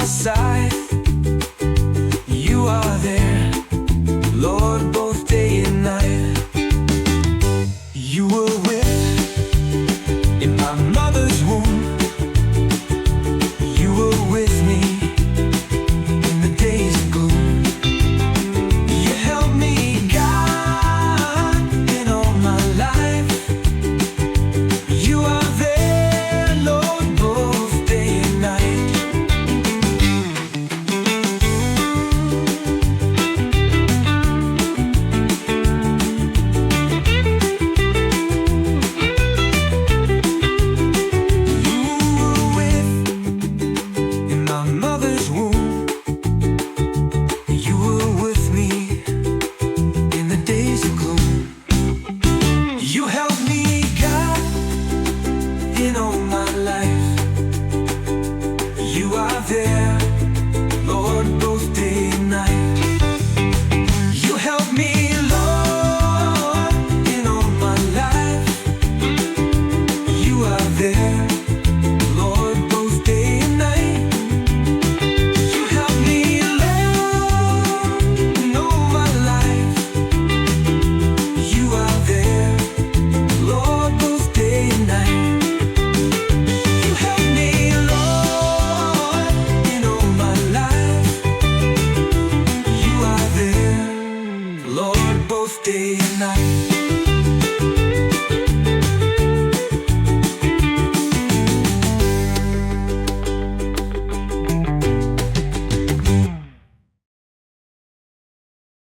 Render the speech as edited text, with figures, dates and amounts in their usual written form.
side. You are there, Lord, both day and night. You were with in my mother's womb. You were with me in the days of gloom. You held me, God, in all my life. You are there, Lord, both day and night. You held me, God, in all my life. You are there, Lord, both day and night. You held me, Lord, in all my life. You are there, Lord, both day and night. You held me, Lord, in all my life. You are there, Lord, both day and night. You held me, Lord, in all my life. You are there, Lord, both day and night.